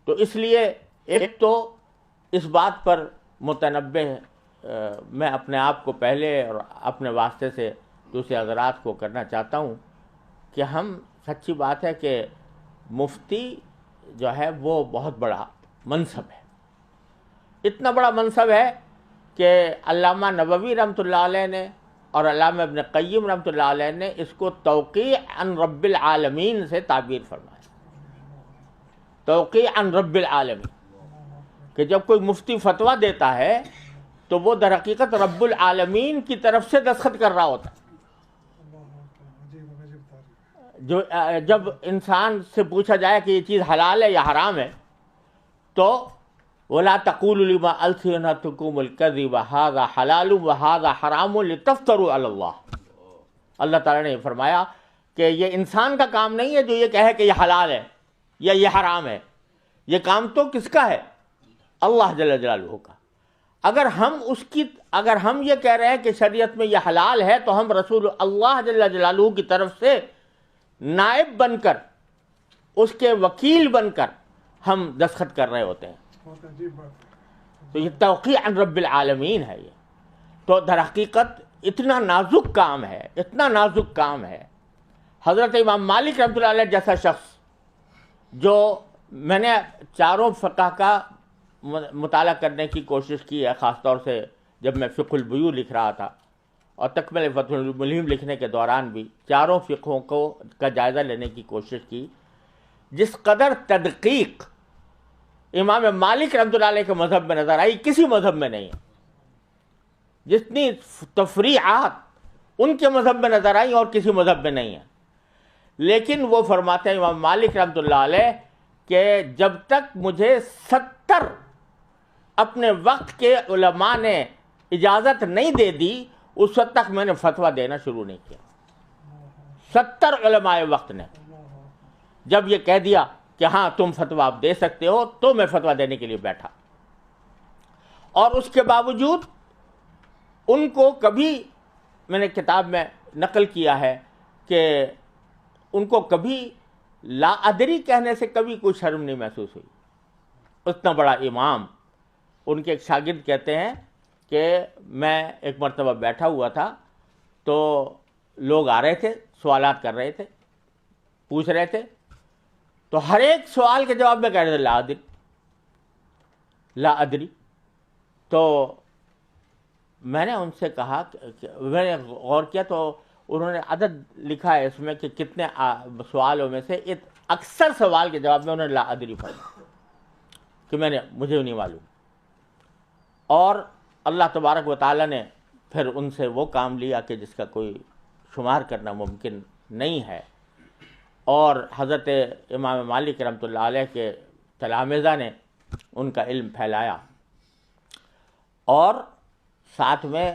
تو اس لیے ایک تو اس بات پر متنبہ میں اپنے آپ کو پہلے اور اپنے واسطے سے دوسرے حضرات کو کرنا چاہتا ہوں کہ ہم سچی بات ہے کہ مفتی جو ہے وہ بہت بڑا منصب ہے، اتنا بڑا منصب ہے کہ علامہ نووی رحمۃ اللہ علیہ نے اور علامہ ابن قیم رحمۃ اللہ علیہ نے اس کو توقیع عن رب العالمین سے تعبیر فرمایا، توقیع عن رب العالمین، کہ جب کوئی مفتی فتویٰ دیتا ہے تو وہ در حقیقت رب العالمین کی طرف سے دستخط کر رہا ہوتا ہے۔ جو جب انسان سے پوچھا جائے کہ یہ چیز حلال ہے یا حرام ہے تو وَلَا تَقُولُوا لِمَا أَلْسِنَتُكُمُ الْكَذِبَ هَذَا حَلَالٌ وَهَذَا حَرَامٌ لِتَفْتَرُوا عَلَى اللَّهِ۔ اللہ تعالیٰ نے فرمایا کہ یہ انسان کا کام نہیں ہے جو یہ کہے کہ یہ حلال ہے یا یہ حرام ہے، یہ کام تو کس کا ہے؟ اللہ جل جلالہ کا۔ اگر ہم یہ کہہ رہے ہیں کہ شریعت میں یہ حلال ہے تو ہم رسول اللہ جل جلالہ کی طرف سے نائب بن کر، اس کے وکیل بن کر ہم دستخط کر رہے ہوتے ہیں۔ تو یہ توقیع عن رب العالمین ہے۔ یہ تو در حقیقت اتنا نازک کام ہے، اتنا نازک کام ہے۔ حضرت امام مالک رحمۃ اللہ علیہ جیسا شخص، جو میں نے چاروں فقہ کا مطالعہ کرنے کی کوشش کی ہے، خاص طور سے جب میں فقہ البیوع لکھ رہا تھا اور تکمل فتح الملہم لکھنے کے دوران بھی چاروں فقہوں کا جائزہ لینے کی کوشش کی، جس قدر تدقیق امام مالک رحمۃ اللہ علیہ کے مذہب میں نظر آئی کسی مذہب میں نہیں ہے، جتنی تفریعات ان کے مذہب میں نظر آئی اور کسی مذہب میں نہیں ہے۔ لیکن وہ فرماتے ہیں امام مالک رحمۃ اللہ علیہ کہ جب تک مجھے 70 اپنے وقت کے علماء نے اجازت نہیں دے دی اس وقت تک میں نے فتویٰ دینا شروع نہیں کیا۔ 70 علماء وقت نے جب یہ کہہ دیا کہ ہاں تم فتویٰ آپ دے سکتے ہو تو میں فتویٰ دینے کے لیے بیٹھا، اور اس کے باوجود ان کو کبھی، میں نے کتاب میں نقل کیا ہے کہ ان کو کبھی لا ادری کہنے سے کبھی کوئی شرم نہیں محسوس ہوئی۔ اتنا بڑا امام، ان کے ایک شاگرد کہتے ہیں کہ میں ایک مرتبہ بیٹھا ہوا تھا تو لوگ آ رہے تھے، سوالات کر رہے تھے، پوچھ رہے تھے، تو ہر ایک سوال کے جواب میں کہہ رہے تھے لا ادری لا ادری۔ تو میں نے ان سے کہا میں نے غور کیا تو انہوں نے عدد لکھا ہے اس میں کہ کتنے سوالوں میں سے اکثر سوال کے جواب میں انہوں نے لا ادری فرمایا کہ مجھے نہیں معلوم۔ اور اللہ تبارک و تعالیٰ نے پھر ان سے وہ کام لیا کہ جس کا کوئی شمار کرنا ممکن نہیں ہے، اور حضرت امام مالک رحمۃ اللہ علیہ کے تلامذہ نے ان کا علم پھیلایا، اور ساتھ میں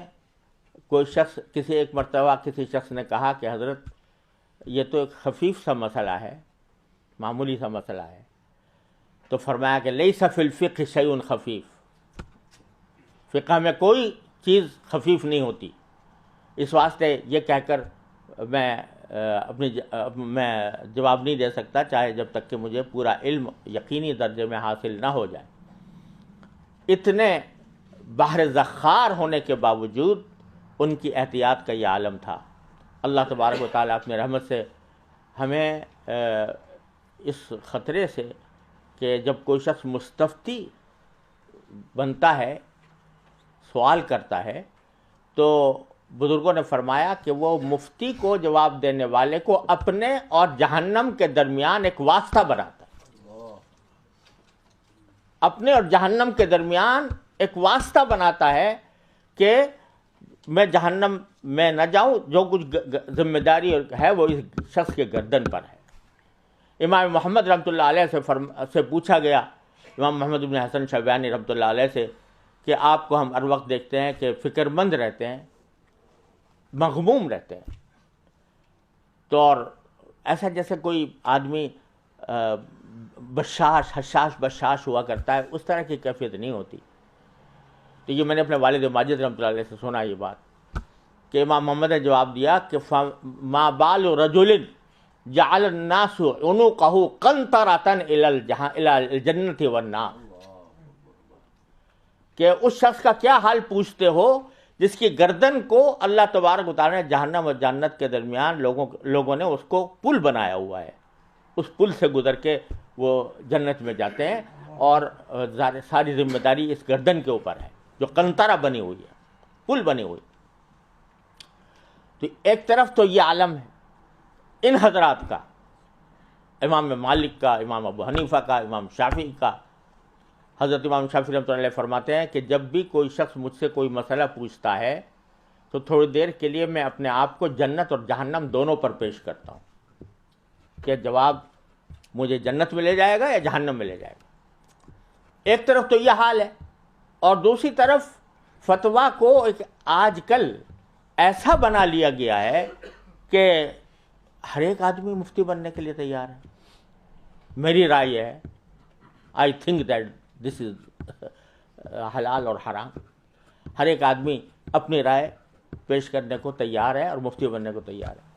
کوئی شخص ایک مرتبہ کسی شخص نے کہا کہ حضرت یہ تو ایک خفیف سا مسئلہ ہے، معمولی سا مسئلہ ہے، تو فرمایا کہ لیس فی الفقہ شیء خفیف، فقہ میں کوئی چیز خفیف نہیں ہوتی۔ اس واسطے یہ کہہ کر میں جواب نہیں دے سکتا چاہے جب تک کہ مجھے پورا علم یقینی درجے میں حاصل نہ ہو جائے۔ اتنے بحر زخار ہونے کے باوجود ان کی احتیاط کا یہ عالم تھا۔ اللہ تبارک و تعالیٰ اپنے رحمت سے ہمیں اس خطرے سے کہ جب کوئی شخص مستفتی بنتا ہے، سوال کرتا ہے، تو بزرگوں نے فرمایا کہ وہ مفتی کو جواب دینے والے کو اپنے اور جہنم کے درمیان ایک واسطہ بناتا ہے، اپنے اور جہنم کے درمیان ایک واسطہ بناتا ہے کہ میں جہنم میں نہ جاؤں، جو کچھ ذمہ داری ہے وہ اس شخص کے گردن پر ہے۔ امام محمد رحمۃ اللہ علیہ سے پوچھا گیا، امام محمد بن حسن شیبانی رحمۃ اللہ علیہ سے، کہ آپ کو ہم ہر وقت دیکھتے ہیں کہ فکر مند رہتے ہیں، مغموم رہتے ہیں، تو اور ایسا جیسے کوئی آدمی حشاش بشاش ہوا کرتا ہے، اس طرح کی کیفیت نہیں ہوتی۔ تو یہ میں نے اپنے والد ماجد رحمۃ اللہ علیہ سے سنا یہ بات کہ امام محمد نے جواب دیا کہ ما بال رجل جعل الناس عنقہ قنطرۃ الی الجنۃ والنار، کہ اس شخص کا کیا حال پوچھتے ہو جس کی گردن کو اللہ تبارک و تعالیٰ نے جہنم اور جنت کے درمیان لوگوں نے اس کو پل بنایا ہوا ہے، اس پل سے گزر کے وہ جنت میں جاتے ہیں، اور ساری ذمہ داری اس گردن کے اوپر ہے جو قنطرہ بنی ہوئی ہے، پل بنی ہوئی۔ تو ایک طرف تو یہ عالم ہے ان حضرات کا، امام مالک کا، امام ابو حنیفہ کا، امام شافعی کا۔ حضرت امام شافعی رحمۃ اللہ علیہ فرماتے ہیں کہ جب بھی کوئی شخص مجھ سے کوئی مسئلہ پوچھتا ہے تو تھوڑی دیر کے لیے میں اپنے آپ کو جنت اور جہنم دونوں پر پیش کرتا ہوں کہ جواب مجھے جنت میں لے جائے گا یا جہنم میں لے جائے گا۔ ایک طرف تو یہ حال ہے، اور دوسری طرف فتویٰ کو ایک آج کل ایسا بنا لیا گیا ہے کہ ہر ایک آدمی مفتی بننے کے لیے تیار ہے۔ میری رائے ہے، آئی تھنک دیٹ دس از حلال اور حرام، ہر ایک آدمی اپنی رائے پیش کرنے کو تیار ہے اور مفتی بننے کو تیار ہے۔